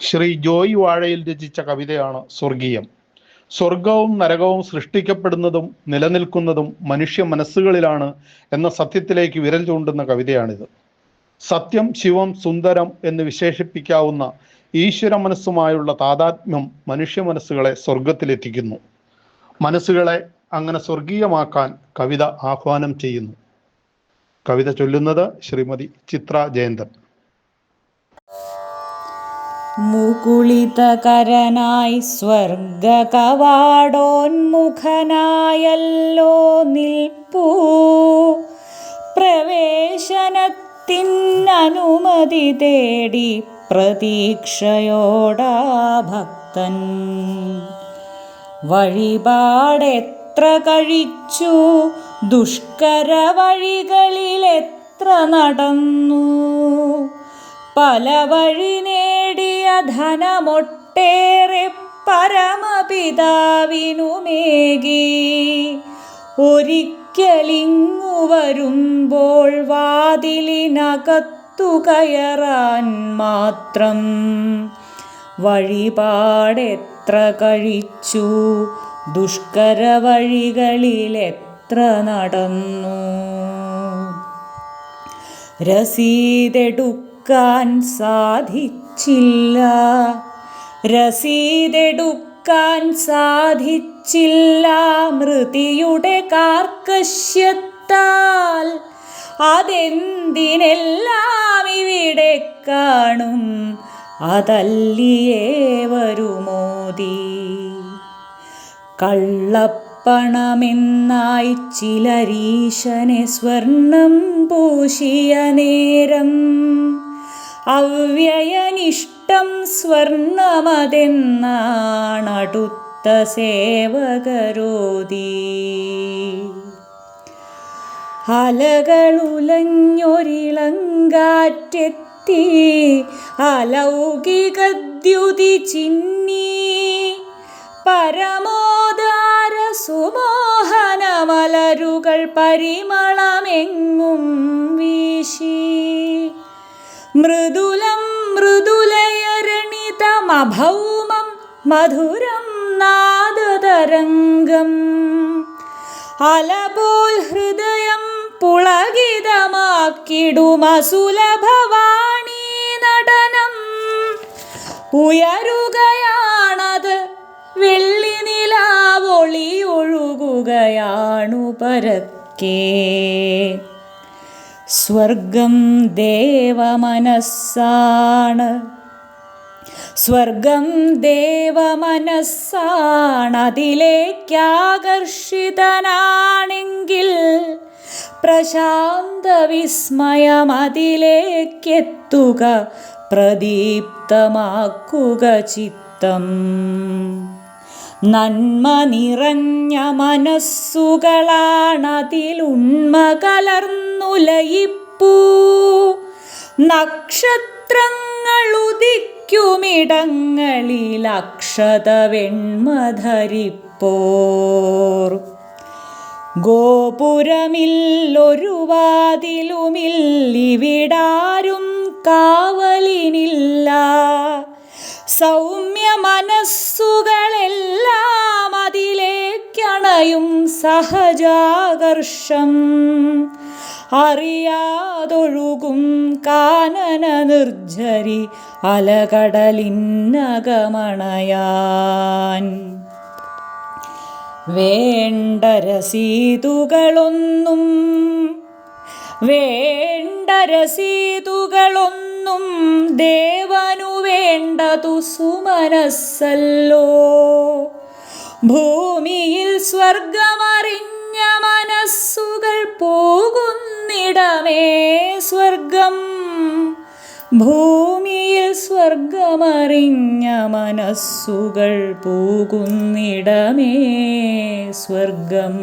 ശ്രീ ജോയ് വാഴയിൽ രചിച്ച കവിതയാണ് സ്വർഗീയം. സ്വർഗവും നരകവും സൃഷ്ടിക്കപ്പെടുന്നതും നിലനിൽക്കുന്നതും മനുഷ്യ മനസ്സുകളിലാണ് എന്ന സത്യത്തിലേക്ക് വിരൽ ചൂണ്ടുന്ന കവിതയാണിത്. സത്യം, ശിവം, സുന്ദരം എന്ന് വിശേഷിപ്പിക്കാവുന്ന ഈശ്വര മനസ്സുമായുള്ള താതാത്മ്യം മനുഷ്യ മനസ്സുകളെ സ്വർഗത്തിലെത്തിക്കുന്നു. മനസ്സുകളെ അങ്ങനെ സ്വർഗീയമാക്കാൻ കവിത ആഹ്വാനം ചെയ്യുന്നു. കവിത ചൊല്ലുന്നത് ശ്രീമതി ചിത്ര ജയന്തൻ. മുകുളിതകരനായി സ്വർഗകവാടോന്മുഖനായല്ലോ നിൽപ്പൂ, പ്രവേശനത്തിനനുമതി തേടി പ്രതീക്ഷയോടാ ഭക്തൻ. വഴിപാടെത്ര കഴിച്ചു, ദുഷ്കര വഴികളിലെത്ര നടന്നു, പല വഴി നേടിയ ധനമൊട്ടേറെ പരമപിതാവിനുമേകി. ഒരിക്കലിങ്ങു വരുമ്പോൾ വാതിലിനകത്തു കയറാൻ മാത്രം വഴിപാടെത്ര കഴിച്ചു, ദുഷ്കര വഴികളിലെത്ര നടന്നു. രസീതെടുക്കാൻ സാധിച്ചില്ല, രസീതെടുക്കാൻ സാധിച്ചില്ല മൃതിയുടെ കാർക്കശ്യത്താൽ. അതെന്തിനെല്ലാം ഇവിടെ കാണും, അതല്ലിയേ വരുമോദി. കള്ളപ്പണമെന്നായി ചിലരീശനെ സ്വർണം പൂശിയ നേരം, അവ്യയനിഷ്ടം സ്വർണമതെന്നാണടുത്ത സേവകരോതി. അലകളുലഞ്ഞൊരിളങ്കാറ്റെത്തി അലൗകികദ്യുതി ചിന്നി, പരമോദാര സുമോഹനമലരുകൾ പരിമളമെങ്ങും വീശി. മൃദുലം മൃദുലയരണിതമഭൗമം മധുരം നാദതരംഗം, അലപോൽ ഹൃദയം പുളകിതമാക്കിടുമസുലഭവാണീ നടനം. ഉയരുകയാണത് വെള്ളി നിലാവൊളി ഒഴുകുകയാണു പരക്കെ. സ്വർഗം ദേവമനസ്സാണ്, സ്വർഗം ദേവമനസ്സാണതിലേക്കാകർഷിതനാണെങ്കിൽ പ്രശാന്ത വിസ്മയമതിലേക്കെത്തുക, പ്രദീപ്തമാക്കുക ചിത്തം. നന്മ നിറഞ്ഞ മനസ്സുകളാണതിലുണ്മ കലർന്നുലയിപ്പൂ. നക്ഷത്രങ്ങളുദിക്കുമിടങ്ങളിൽ അക്ഷത വെണ്മ ധരിപ്പോർ. ഗോപുരമില്ലൊരു വാതിലുമില്ലിവിടാരും കാവലിനില്ല. സൗമ്യ മനസ്സുകളെല്ലാം അതിലേക്കണയും സഹജാകർഷം. അറിയാതൊഴുകും കാനന നിർജ്ജരി അലകടലിന്നകമണയാൻ. വേണ്ട രസീതുകളൊന്നും, വേണ്ട രസീതുകളൊന്നും ദേവനു വേണ്ടതു സുമനസ്സല്ലോ. ഭൂമിയിൽ സ്വർഗമറിഞ്ഞ മനസ്സുകൾ പോകുന്നിടമേ സ്വർഗം. ഭൂമിയിൽ സ്വർഗമറിഞ്ഞ മനസ്സുകൾ പോകുന്നിടമേ സ്വർഗം.